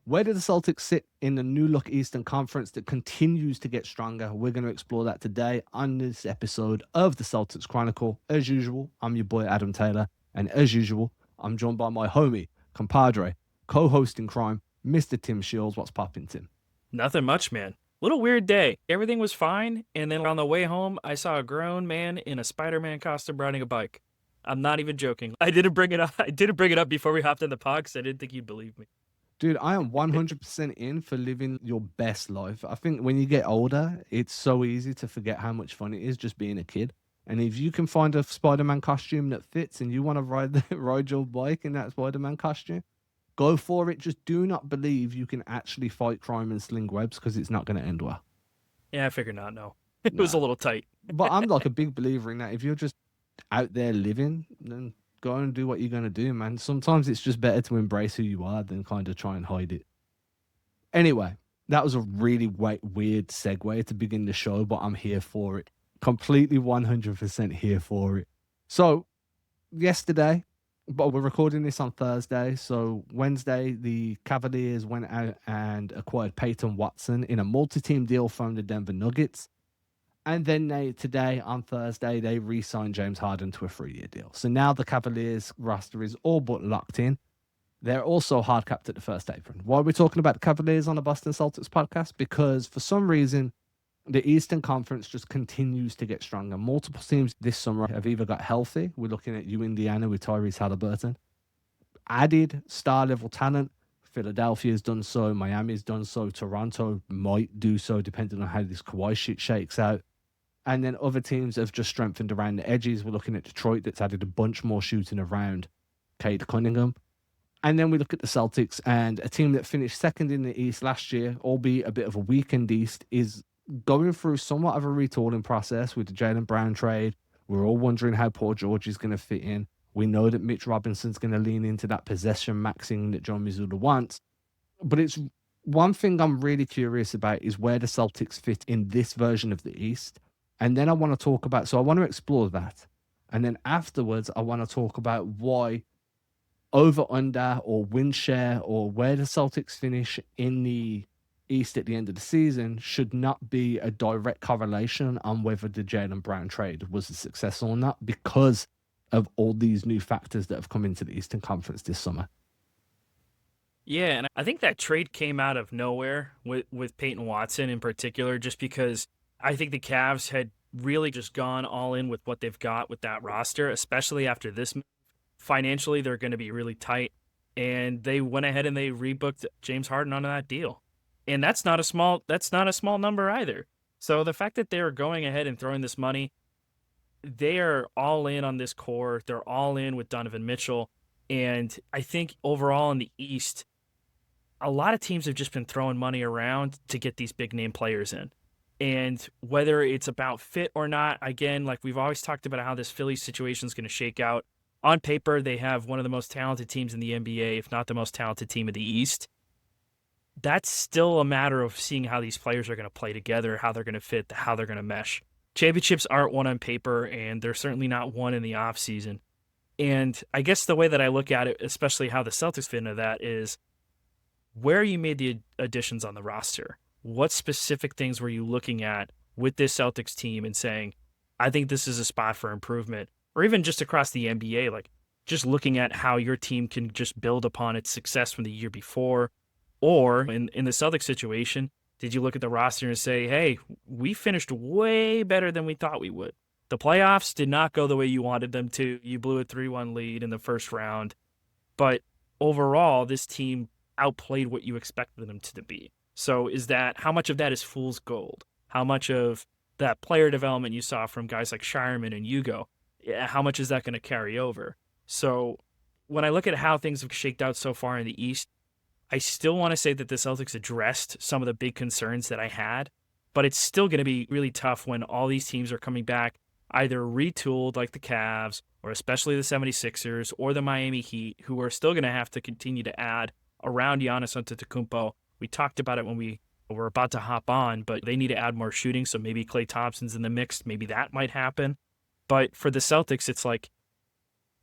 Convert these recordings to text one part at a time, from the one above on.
Where do the Celtics sit in the new look Eastern Conference that continues to get stronger? We're going to explore that today on this episode of the Celtics Chronicle. As usual, I'm your boy Adam Taylor, and as usual, I'm joined by my homie, compadre, co-host in crime, Mr. Tim Shields. What's poppin', Tim? Nothing much, man. Little weird day. Everything was fine, and then on the way home, I saw a grown man in a Spider-Man costume riding a bike. I'm not even joking. I didn't bring it up. I didn't bring it up before we hopped in the pod because I didn't think you'd believe me. Dude, I am 100% in for living your best life. I think when you get older, it's so easy to forget how much fun it is just being a kid. And if you can find a Spider-Man costume that fits and you want to ride your bike in that Spider-Man costume, go for it. Just do not believe you can actually fight crime and sling webs because it's not going to end well. Yeah, I figured not. No, it was a Nah. little tight. But I'm like a big believer in that. If you're just out there living, then go and do what you're going to do, man. Sometimes it's just better to embrace who you are than kind of try and hide it. Anyway, that was a really weird segue to begin the show, but I'm here for it. Completely 100% here for it. So, yesterday, but we're recording this on Thursday. So, Wednesday, the Cavaliers went out and acquired Peyton Watson in a multi-team deal from the Denver Nuggets. And then today, on Thursday, they re-signed James Harden to a 3-year deal. So now the Cavaliers roster is all but locked in. They're also hard capped at the first apron. Why are we talking about the Cavaliers on the Boston Celtics podcast? Because for some reason, the Eastern Conference just continues to get stronger. Multiple teams this summer have either got healthy. We're looking at Indiana with Tyrese Halliburton. Added star-level talent. Philadelphia's done so. Miami's done so. Toronto might do so, depending on how this Kawhi shit shakes out. And then other teams have just strengthened around the edges. We're looking at Detroit that's added a bunch more shooting around Cade Cunningham. And then we look at the Celtics, and a team that finished second in the East last year, albeit a bit of a weakened East, is going through somewhat of a retooling process with the Jaylen Brown trade. We're all wondering how Paul George is going to fit in. We know that Mitch Robinson's going to lean into that possession maxing that John Mazzulla wants. But it's one thing I'm really curious about is where the Celtics fit in this version of the East. And then I want to talk about, so I want to explore that. And then afterwards, I want to talk about why over, under, or win share, or where the Celtics finish in the East at the end of the season should not be a direct correlation on whether the Jaylen Brown trade was a success or not because of all these new factors that have come into the Eastern Conference this summer. Yeah, and I think that trade came out of nowhere with Peyton Watson in particular, just because I think the Cavs had really just gone all in with what they've got with that roster, especially after this move. Financially, they're going to be really tight, and they went ahead and they rebooked James Harden onto that deal. And that's not a small number either. So the fact that they're going ahead and throwing this money, they are all in on this core. They're all in with Donovan Mitchell. And I think overall in the East, a lot of teams have just been throwing money around to get these big name players in. And whether it's about fit or not, again, like we've always talked about how this Philly situation is going to shake out. On paper, they have one of the most talented teams in the NBA, if not the most talented team in the East. That's still a matter of seeing how these players are going to play together, how they're going to fit, how they're going to mesh. Championships aren't won on paper, and they're certainly not won in the offseason. And I guess the way that I look at it, especially how the Celtics fit into that, is where you made the additions on the roster. What specific things were you looking at with this Celtics team and saying, I think this is a spot for improvement? Or even just across the NBA, like just looking at how your team can just build upon its success from the year before. Or in the Celtics situation, did you look at the roster and say, hey, we finished way better than we thought we would? The playoffs did not go the way you wanted them to. You blew a 3-1 lead in the first round. But overall, this team outplayed what you expected them to be. So how much of that is fool's gold? How much of that player development you saw from guys like Shireman and Hugo, how much is that going to carry over? So when I look at how things have shaked out so far in the East, I still want to say that the Celtics addressed some of the big concerns that I had, but it's still going to be really tough when all these teams are coming back either retooled like the Cavs or especially the 76ers or the Miami Heat, who are still going to have to continue to add around Giannis Antetokounmpo. We talked about it when we were about to hop on, but they need to add more shooting, so maybe Klay Thompson's in the mix. Maybe that might happen. But for the Celtics, it's like,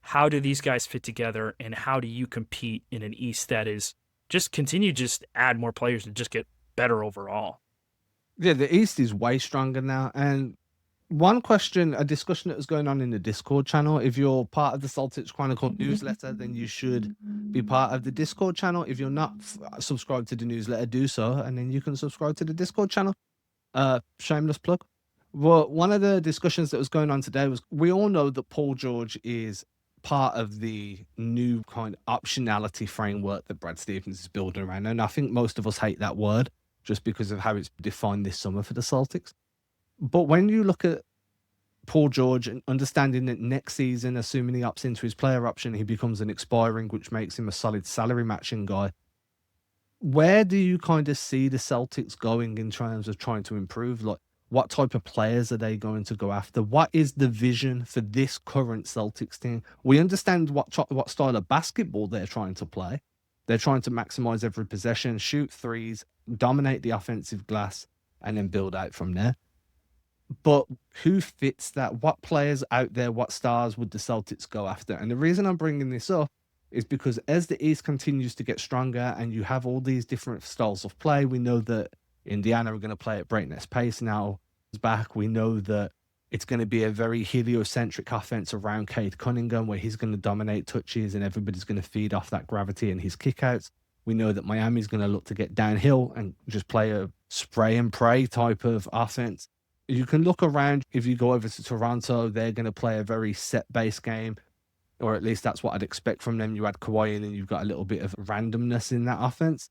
how do these guys fit together, and how do you compete in an East that is just continue, just add more players and just get better overall. Yeah, the East is way stronger now. And one question, a discussion that was going on in the Discord channel. If you're part of the Celtics Chronicle newsletter, then you should be part of the Discord channel. If you're not subscribed to the newsletter, do so, and then you can subscribe to the Discord channel. Shameless plug. Well, one of the discussions that was going on today was we all know that Paul George is part of the new kind of optionality framework that Brad Stevens is building around. And I think most of us hate that word just because of how it's defined this summer for the Celtics. But when you look at Paul George and understanding that next season, assuming he opts into his player option, he becomes an expiring, which makes him a solid salary matching guy. Where do you kind of see the Celtics going in terms of trying to improve? Like, what type of players are they going to go after? What is the vision for this current Celtics team? We understand what style of basketball they're trying to play. They're trying to maximize every possession, shoot threes, dominate the offensive glass, and then build out from there. But who fits that? What players out there, what stars would the Celtics go after? And the reason I'm bringing this up is because as the East continues to get stronger and you have all these different styles of play, we know that Indiana are going to play at breakneck pace now. Back, we know that it's going to be a very heliocentric offense around Cade Cunningham, where he's going to dominate touches and everybody's going to feed off that gravity and his kickouts. We know that Miami's going to look to get downhill and just play a spray and pray type of offense. You can look around. If you go over to Toronto, they're going to play a very set-based game, or at least that's what I'd expect from them. You add Kawhi in and you've got a little bit of randomness in that offense.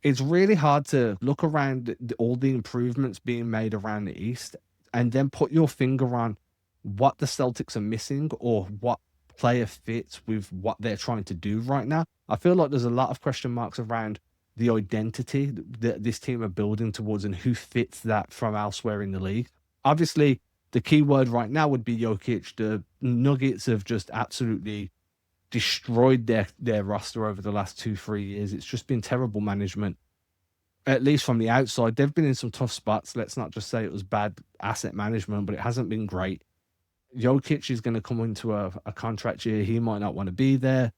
It's really hard to look around all the improvements being made around the East and then put your finger on what the Celtics are missing or what player fits with what they're trying to do right now. I feel like there's a lot of question marks around the identity that this team are building towards and who fits that from elsewhere in the league. Obviously, the key word right now would be Jokic. The Nuggets have just absolutely destroyed their roster over the last 2-3 years. It's just been terrible management, at least from the outside. They've been in some tough spots. Let's not just say it was bad asset management, but it hasn't been great. Jokic is going to come into a contract year. He might not want to be there.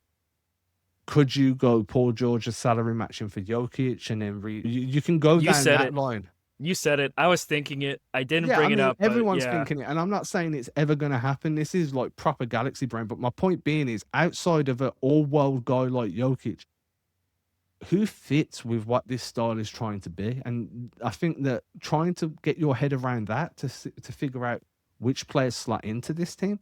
Could you go Paul George as salary matching for Jokic and then you can go down that line? You said it. I was thinking it. I didn't bring it up. Everyone's but thinking it, and I'm not saying it's ever going to happen. This is like proper galaxy brain. But my point being is, outside of an all-world guy like Jokic, who fits with what this style is trying to be? And I think that trying to get your head around that to figure out which players slot into this team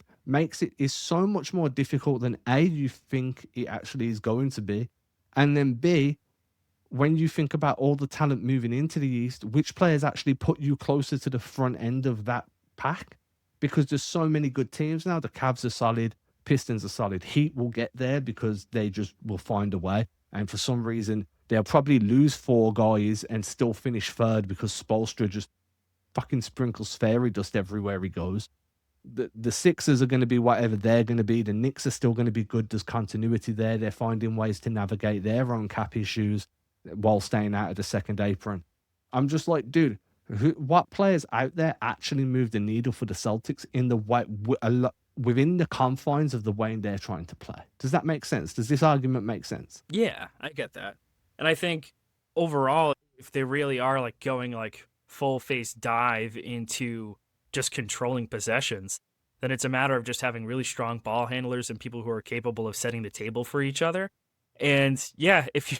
is so much more difficult than A, you think it actually is going to be, and then B, when you think about all the talent moving into the East, which players actually put you closer to the front end of that pack? Because there's so many good teams now. The Cavs are solid. Pistons are solid. Heat will get there because they just will find a way. And for some reason, they'll probably lose 4 guys and still finish third because Spoelstra just fucking sprinkles fairy dust everywhere he goes. The Sixers are going to be whatever they're going to be. The Knicks are still going to be good. There's continuity there. They're finding ways to navigate their own cap issues while staying out of the second apron. I'm just like, dude, what players out there actually move the needle for the Celtics in the way within the confines of the way they're trying to play? Does that make sense? Does this argument make sense? Yeah, I get that. And I think overall, if they really are like going like full face dive into just controlling possessions, then it's a matter of just having really strong ball handlers and people who are capable of setting the table for each other. And yeah, if you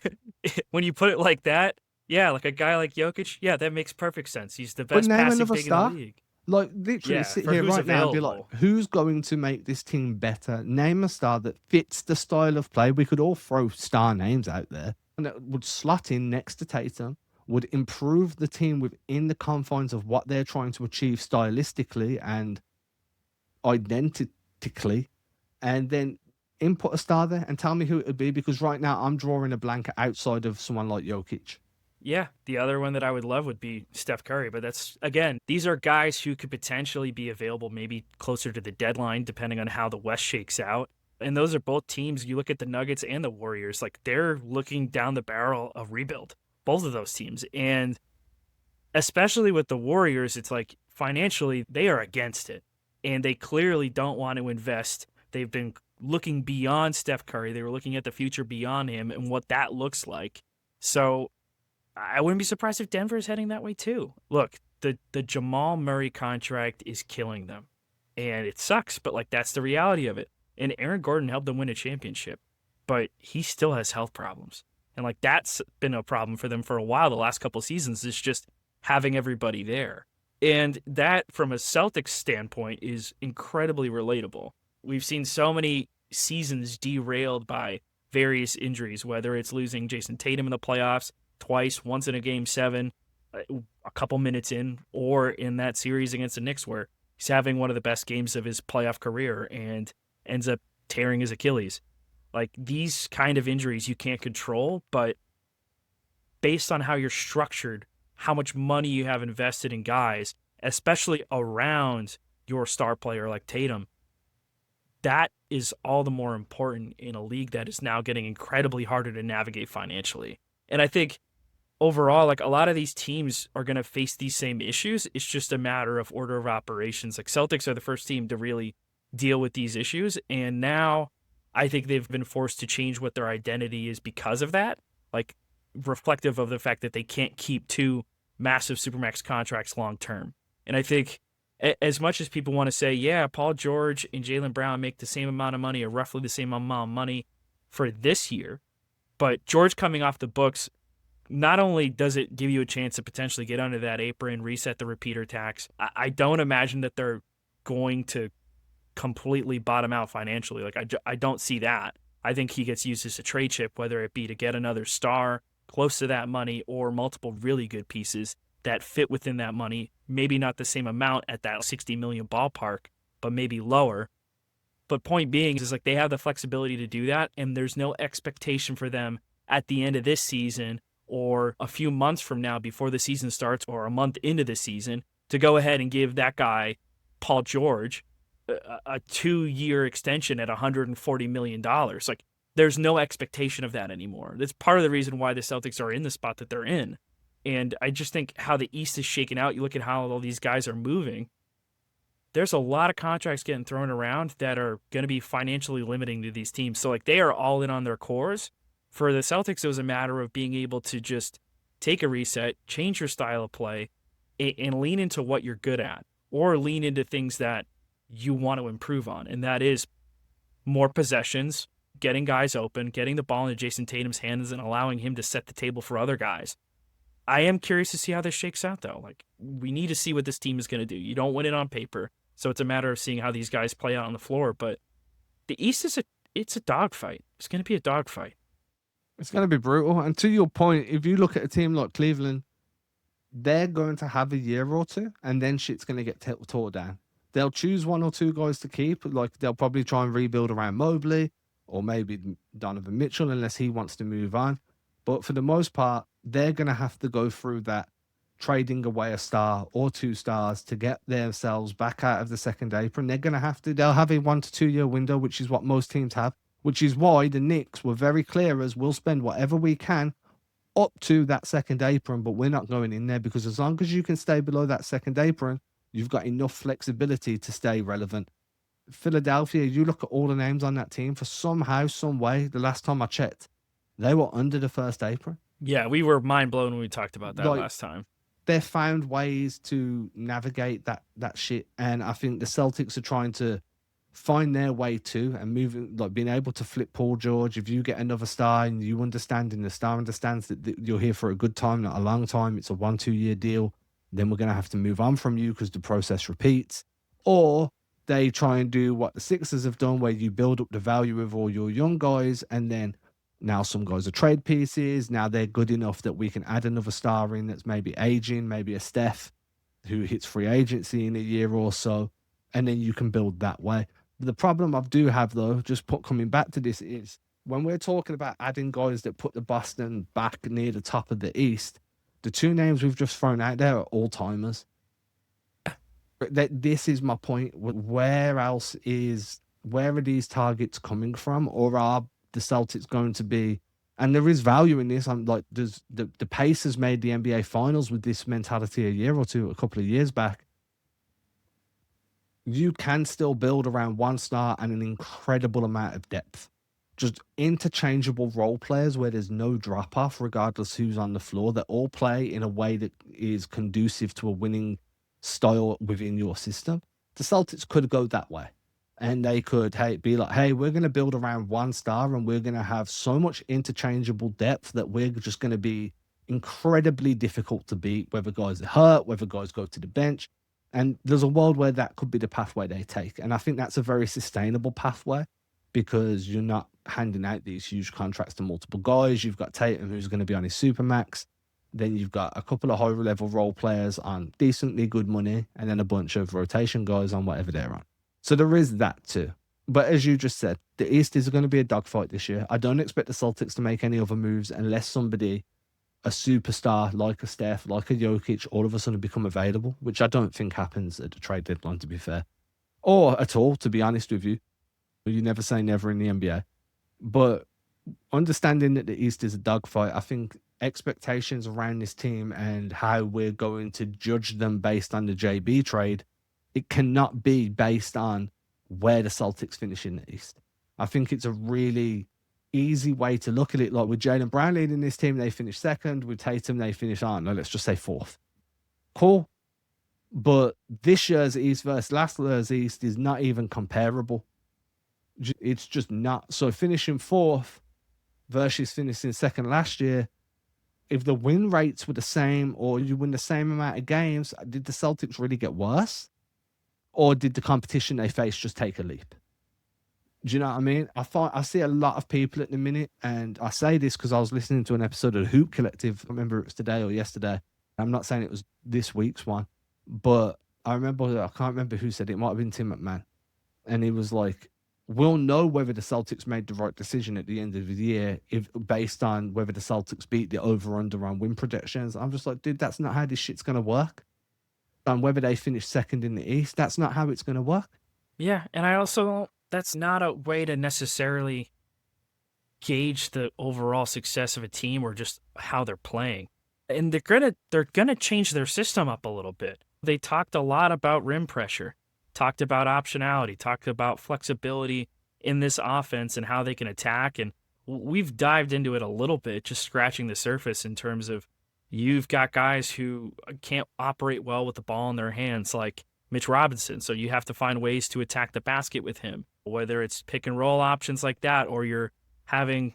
when you put it like that, yeah, like a guy like Jokic, yeah, that makes perfect sense. He's the best passing big in the league. Like, literally, sit here right now and be like, who's going to make this team better? Name a star that fits the style of play. We could all throw star names out there and that would slot in next to Tatum, would improve the team within the confines of what they're trying to achieve stylistically and identically, and then input a star there and tell me who it would be, because right now I'm drawing a blank outside of someone like Jokic. Yeah, the other one that I would love would be Steph Curry, but that's, again, these are guys who could potentially be available maybe closer to the deadline, depending on how the West shakes out. And those are both teams, you look at the Nuggets and the Warriors, like they're looking down the barrel of rebuild, both of those teams. And especially with the Warriors, it's like financially, they are against it. And they clearly don't want to invest. They've been looking beyond Steph Curry. They were looking at the future beyond him and what that looks like. So I wouldn't be surprised if Denver's heading that way too. Look, the Jamal Murray contract is killing them. And it sucks, but like that's the reality of it. And Aaron Gordon helped them win a championship, but he still has health problems. And like that's been a problem for them for a while. The last couple seasons is just having everybody there. And that, from a Celtics standpoint, is incredibly relatable. We've seen so many seasons derailed by various injuries, whether it's losing Jason Tatum in the playoffs twice, once in a game 7, a couple minutes in, or in that series against the Knicks where he's having one of the best games of his playoff career and ends up tearing his Achilles. Like these kind of injuries you can't control, but based on how you're structured, how much money you have invested in guys, especially around your star player like Tatum, that is all the more important in a league that is now getting incredibly harder to navigate financially. And I think overall, like a lot of these teams are going to face these same issues. It's just a matter of order of operations. Like Celtics are the first team to really deal with these issues. And now I think they've been forced to change what their identity is because of that. Like reflective of the fact that they can't keep 2 massive Supermax contracts long term. And I think as much as people want to say, yeah, Paul George and Jaylen Brown make the same amount of money or roughly the same amount of money for this year, but George coming off the books, not only does it give you a chance to potentially get under that apron, reset the repeater tax, I don't imagine that they're going to completely bottom out financially. Like I don't see that. I think he gets used as a trade chip, whether it be to get another star close to that money or multiple really good pieces that fit within that money. Maybe not the same amount at that 60 million ballpark, but maybe lower. But point being is like they have the flexibility to do that, and there's no expectation for them at the end of this season or a few months from now before the season starts or a month into the season to go ahead and give that guy, Paul George, a 2-year extension at $140 million. Like there's no expectation of that anymore. That's part of the reason why the Celtics are in the spot that they're in. And I just think how the East is shaken out, you look at how all these guys are moving, there's a lot of contracts getting thrown around that are going to be financially limiting to these teams. So like they are all in on their cores. For the Celtics, it was a matter of being able to just take a reset, change your style of play, and lean into what you're good at, or lean into things that you want to improve on. And that is more possessions, getting guys open, getting the ball into Jason Tatum's hands and allowing him to set the table for other guys. I am curious to see how this shakes out, though. Like, we need to see what this team is going to do. You don't win it on paper, so it's a matter of seeing how these guys play out on the floor. But the East it's a dogfight. It's going to be a dogfight. It's going to be brutal. And to your point, if you look at a team like Cleveland, they're going to have a year or two, and then shit's going to get tore down. They'll choose 1 or 2 guys to keep. Like, they'll probably try and rebuild around Mobley or maybe Donovan Mitchell, unless he wants to move on. But for the most part, they're going to have to go through that trading away a star or 2 stars to get themselves back out of the second apron. They'll have a 1 to 2 year window, which is what most teams have, which is why the Knicks were very clear as we'll spend whatever we can up to that second apron, but we're not going in there because as long as you can stay below that second apron, you've got enough flexibility to stay relevant. Philadelphia, you look at all the names on that team, for somehow, some way, the last time I checked, they were under the first apron. Yeah, we were mind blown when we talked about that last time. They found ways to navigate that shit, and I think the Celtics are trying to find their way too, and moving, like being able to flip Paul George. If you get another star and you understand, and the star understands that you're here for a good time, not a long time, it's a 1-2 year deal, then we're going to have to move on from you because the process repeats. Or they try and do what the Sixers have done, where you build up the value of all your young guys, and then now some guys are trade pieces. Now they're good enough that we can add another star in that's maybe aging, maybe a Steph who hits free agency in a year or so, and then you can build that way. The problem I do have, though, coming back to this, is when we're talking about adding guys that put the Boston back near the top of the East, the 2 names we've just thrown out there are all-timers. This is my point. Where are these targets coming from? Or are the Celtics going to be, and there is value in this, I'm like, the Pacers made the NBA Finals with this mentality a couple of years back. you can still build around one star and an incredible amount of depth. Just interchangeable role players where there's no drop off, regardless who's on the floor, that all play in a way that is conducive to a winning style within your system. The Celtics could go that way. And they could, hey, be like, hey, we're going to build around one star and we're going to have so much interchangeable depth that we're just going to be incredibly difficult to beat, whether guys are hurt, whether guys go to the bench. And there's a world where that could be the pathway they take. And I think that's a very sustainable pathway because you're not handing out these huge contracts to multiple guys. You've got Tatum, who's going to be on his supermax. Then you've got a couple of high level role players on decently good money, and then a bunch of rotation guys on whatever they're on. So there is that too. But as you just said, the East is going to be a dogfight this year. I don't expect the Celtics to make any other moves unless somebody, a superstar like a Steph, like a Jokic, all of a sudden become available, which I don't think happens at the trade deadline, to be fair. Or at all, to be honest with you. You never say never in the NBA. But understanding that the East is a dogfight, I think expectations around this team and how we're going to judge them based on the JB trade, it cannot be based on where the Celtics finish in the East. I think it's a really easy way to look at it. Like with Jaylen Brown leading this team, they finish second. With Tatum, they finish, let's just say fourth. Cool. But this year's East versus last year's East is not even comparable. It's just not. So finishing fourth versus finishing second last year, if the win rates were the same or you win the same amount of games, did the Celtics really get worse? Or did the competition they face just take a leap? Do you know what I mean? I see a lot of people at the minute, and I say this because I was listening to an episode of the Hoop Collective. I remember it was today or yesterday. I'm not saying it was this week's one, but I can't remember who said it. It might have been Tim McMahon. And he was like, we'll know whether the Celtics made the right decision at the end of the year based on whether the Celtics beat the over-under on win projections. I'm just like, dude, that's not how this shit's going to work. And whether they finish second in the East, that's not how it's going to work. Yeah, and I also, that's not a way to necessarily gauge the overall success of a team or just how they're playing. And they're gonna change their system up a little bit. They talked a lot about rim pressure, talked about optionality, talked about flexibility in this offense and how they can attack. And we've dived into it a little bit, just scratching the surface in terms of you've got guys who can't operate well with the ball in their hands, like Mitch Robinson. So you have to find ways to attack the basket with him, whether it's pick and roll options like that, or you're having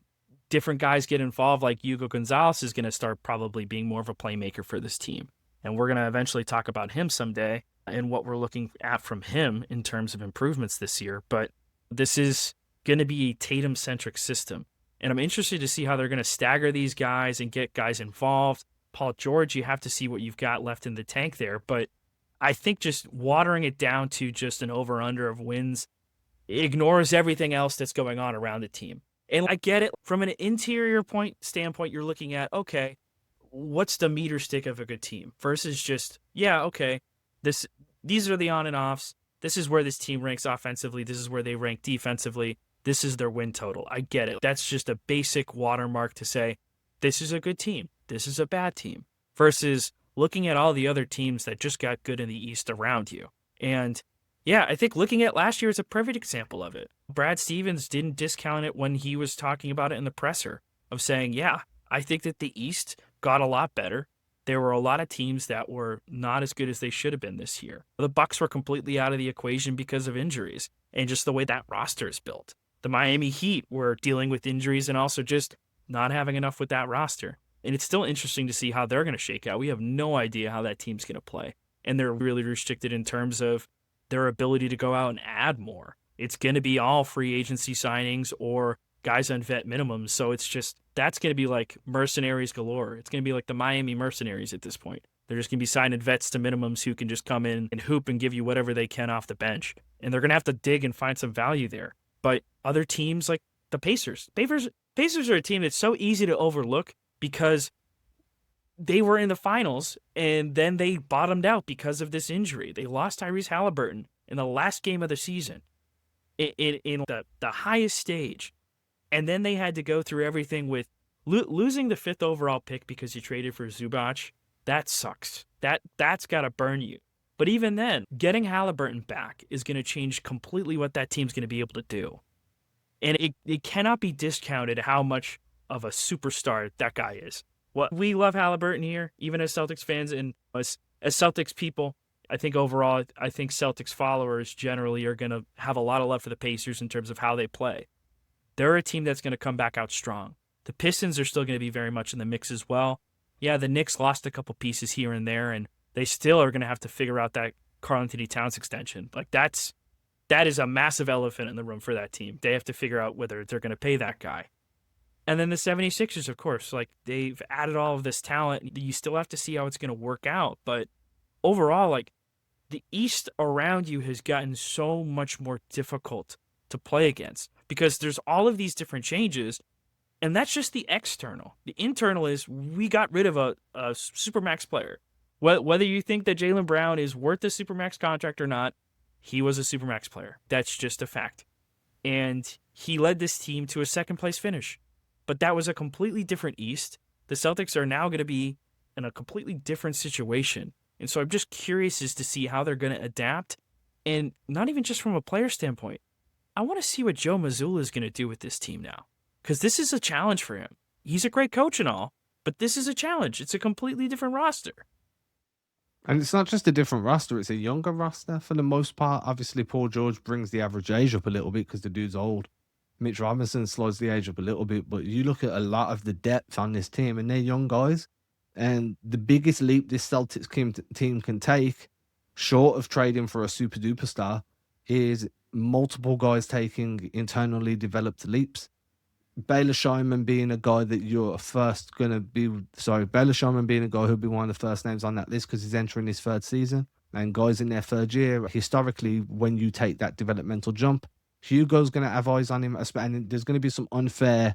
different guys get involved, like Hugo Gonzalez is going to start probably being more of a playmaker for this team. And we're going to eventually talk about him someday and what we're looking at from him in terms of improvements this year. But this is going to be a Tatum-centric system. And I'm interested to see how they're going to stagger these guys and get guys involved. Paul George, you have to see what you've got left in the tank there. But I think just watering it down to just an over-under of wins ignores everything else that's going on around the team. And I get it. From an interior standpoint, you're looking at, okay, what's the meter stick of a good team versus just, yeah, okay, these are the on and offs. This is where this team ranks offensively. This is where they rank defensively. This is their win total. I get it. That's just a basic watermark to say, this is a good team. This is a bad team. Versus looking at all the other teams that just got good in the East around you. And yeah, I think looking at last year is a perfect example of it. Brad Stevens didn't discount it when he was talking about it in the presser of saying, yeah, I think that the East got a lot better. There were a lot of teams that were not as good as they should have been this year. The Bucks were completely out of the equation because of injuries and just the way that roster is built. The Miami Heat were dealing with injuries and also just not having enough with that roster. And it's still interesting to see how they're going to shake out. We have no idea how that team's going to play. And they're really restricted in terms of their ability to go out and add more. It's going to be all free agency signings or guys on vet minimums. So it's just, that's going to be like mercenaries galore. It's going to be like the Miami Mercenaries at this point. They're just going to be signing vets to minimums who can just come in and hoop and give you whatever they can off the bench. And they're going to have to dig and find some value there. But other teams like the Pacers are a team that's so easy to overlook because they were in the finals and then they bottomed out because of this injury. They lost Tyrese Halliburton in the last game of the season in the highest stage. And then they had to go through everything with losing the 5th overall pick because you traded for Zubac. That sucks. That's got to burn you. But even then, getting Halliburton back is going to change completely what that team's going to be able to do. And it cannot be discounted how much of a superstar that guy is. What we love Halliburton here, even as Celtics fans and as Celtics people. I think overall, I think Celtics followers generally are going to have a lot of love for the Pacers in terms of how they play. They're a team that's going to come back out strong. The Pistons are still going to be very much in the mix as well. Yeah, the Knicks lost a couple pieces here and there, and they still are going to have to figure out that Karl-Anthony Towns extension. Like that is a massive elephant in the room for that team. They have to figure out whether they're going to pay that guy. And then the 76ers, of course, like they've added all of this talent. You still have to see how it's going to work out. But overall, like the East around you has gotten so much more difficult to play against because there's all of these different changes. And that's just the external. The internal is we got rid of a Supermax player. Whether you think that Jaylen Brown is worth the Supermax contract or not, he was a Supermax player. That's just a fact. And he led this team to a second-place finish. But that was a completely different East. The Celtics are now going to be in a completely different situation. And so I'm just curious as to see how they're going to adapt. And not even just from a player standpoint. I want to see what Joe Mazzulla is going to do with this team now. Because this is a challenge for him. He's a great coach and all, but this is a challenge. It's a completely different roster. And it's not just a different roster, it's a younger roster for the most part. Obviously, Paul George brings the average age up a little bit because the dude's old. Mitch Robinson slows the age up a little bit, but you look at a lot of the depth on this team, and they're young guys. And the biggest leap this Celtics team can take, short of trading for a super duper star, is multiple guys taking internally developed leaps. Baylor Scheinman being a guy that you're first going to be, Baylor Scheinman being a guy who'll be one of the first names on that list because he's entering his third season. And guys in their third year, historically, when you take that developmental jump, Hugo's going to have eyes on him, and there's going to be some unfair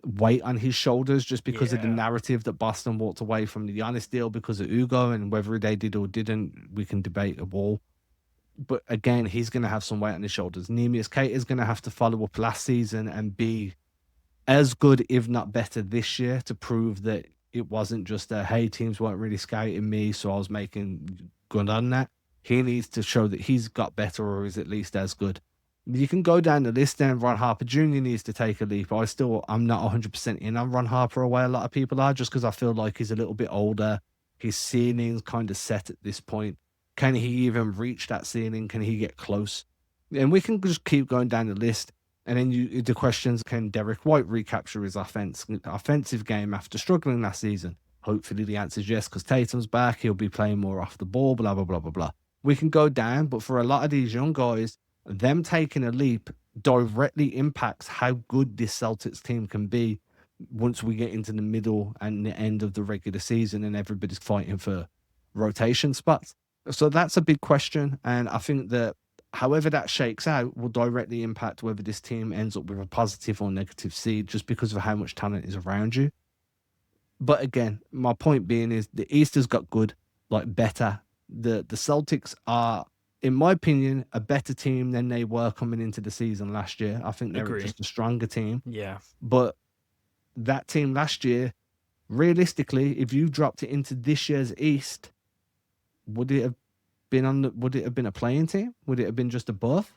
weight on his shoulders just because of the narrative that Boston walked away from the Giannis deal because of Hugo, and whether they did or didn't, we can debate a wall. But again, he's going to have some weight on his shoulders. Neemias Queta is going to have to follow up last season and be as good, if not better, this year to prove that it wasn't just a, hey, teams weren't really scouting me, so I was making good on that. He needs to show that he's got better or is at least as good. You can go down the list then. Ron Harper Jr. needs to take a leap. I'm not 100% in on Ron Harper the way a lot of people are, just because I feel like he's a little bit older. His ceiling's kind of set at this point. Can he even reach that ceiling? Can he get close? And we can just keep going down the list. And then the questions, can Derek White recapture his offensive game after struggling last season? Hopefully the answer is yes, because Tatum's back. He'll be playing more off the ball, blah, blah, blah, blah, blah. We can go down, but for a lot of these young guys, them taking a leap directly impacts how good this Celtics team can be once we get into the middle and the end of the regular season and everybody's fighting for rotation spots. So that's a big question. And I think that however that shakes out will directly impact whether this team ends up with a positive or negative seed just because of how much talent is around you. But again, my point being is the East has got good, like better. The Celtics are, in my opinion, a better team than they were coming into the season last year. I think they were just a stronger team. Yeah. But that team last year, realistically, if you dropped it into this year's East, would it have been a playing team? Would it have been just above?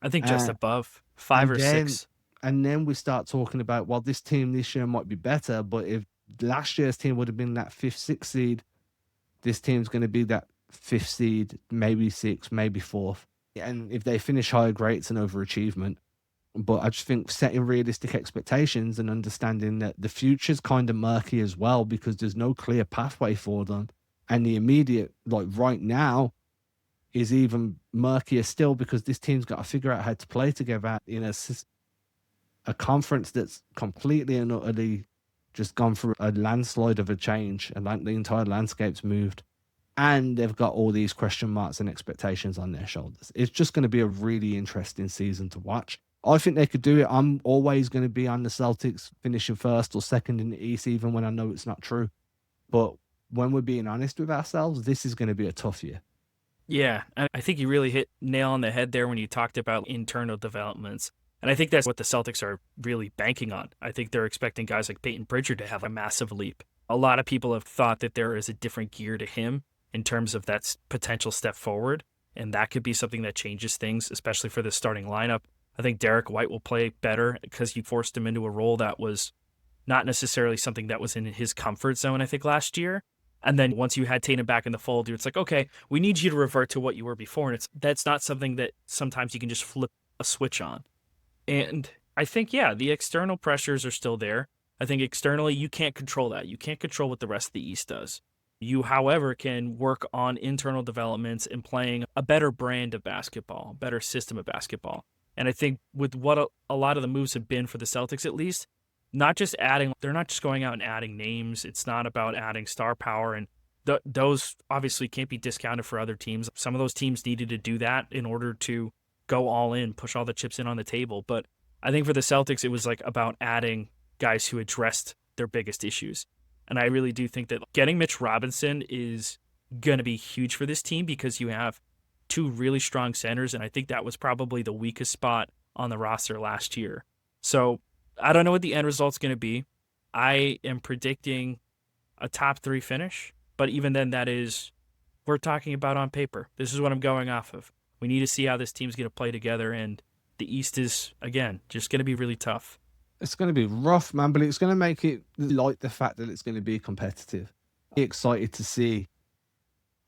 I think just above 5 or 6. And then we start talking about, well, this team this year might be better, but if last year's team would have been that 5th, 6th seed, this team's going to be that 5th seed, maybe 6th, maybe 4th. And if they finish higher, great, it's an overachievement. But I just think setting realistic expectations and understanding that the future's kind of murky as well because there's no clear pathway for them. And the immediate, like right now, is even murkier still because this team's got to figure out how to play together in a conference that's completely and utterly just gone through a landslide of a change, and like the entire landscape's moved. And they've got all these question marks and expectations on their shoulders. It's just going to be a really interesting season to watch. I think they could do it. I'm always going to be on the Celtics finishing first or second in the East, even when I know it's not true. But when we're being honest with ourselves, this is going to be a tough year. Yeah, I think you really hit nail on the head there when you talked about internal developments. And I think that's what the Celtics are really banking on. I think they're expecting guys like Peyton Pritchard to have a massive leap. A lot of people have thought that there is a different gear to him in terms of that potential step forward. And that could be something that changes things, especially for the starting lineup. I think Derek White will play better because you forced him into a role that was not necessarily something that was in his comfort zone, I think, last year. And then once you had Tatum back in the fold, it's like, okay, we need you to revert to what you were before. And that's not something that sometimes you can just flip a switch on. And I think, yeah, the external pressures are still there. I think externally, you can't control that. You can't control what the rest of the East does. You, however, can work on internal developments and playing a better brand of basketball, better system of basketball. And I think with what a lot of the moves have been for the Celtics, at least, not just adding, they're not just going out and adding names. It's not about adding star power. And those obviously can't be discounted for other teams. Some of those teams needed to do that in order to go all in, push all the chips in on the table. But I think for the Celtics, it was like about adding guys who addressed their biggest issues. And I really do think that getting Mitch Robinson is going to be huge for this team because you have two really strong centers. And I think that was probably the weakest spot on the roster last year. So I don't know what the end result's going to be. I am predicting a top 3 finish. But even then, we're talking about on paper. This is what I'm going off of. We need to see how this team's going to play together. And the East is, again, just going to be really tough. It's going to be rough, man, but it's going to make it like the fact that it's going to be competitive. I'm excited to see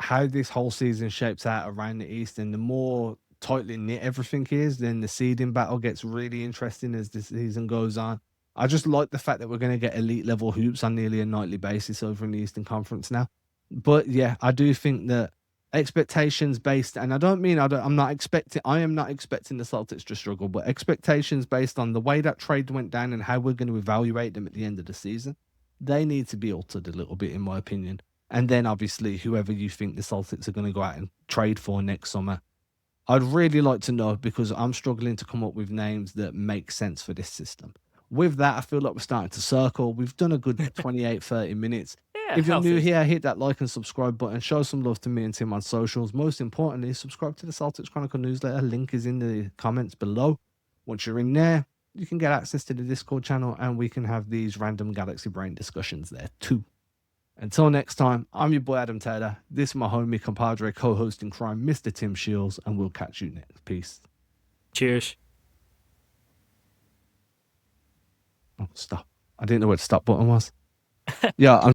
how this whole season shapes out around the East, and the more tightly knit everything is, then the seeding battle gets really interesting as the season goes on. I just like the fact that we're going to get elite level hoops on nearly a nightly basis over in the Eastern Conference now. But yeah, I do think that expectations based, and I am not expecting the Celtics to struggle, but expectations based on the way that trade went down and how we're going to evaluate them at the end of the season, they need to be altered a little bit, in my opinion. And then obviously, whoever you think the Celtics are going to go out and trade for next summer, I'd really like to know, because I'm struggling to come up with names that make sense for this system. With that, I feel like we're starting to circle. We've done a good 28, 30 minutes. Yeah, If you're new healthy. here, hit that like and subscribe button. Show some love to me and Tim on socials. Most importantly, subscribe to the Celtics Chronicle newsletter. Link is in the comments below. Once you're in there, you can get access to the Discord channel, and we can have these random Galaxy Brain discussions there too. Until next time, I'm your boy Adam Taylor. This is my homie, compadre, co-host in crime, Mr. Tim Shields, and we'll catch you next. Peace. Cheers. Oh, stop. I didn't know where the stop button was. Yeah, I'm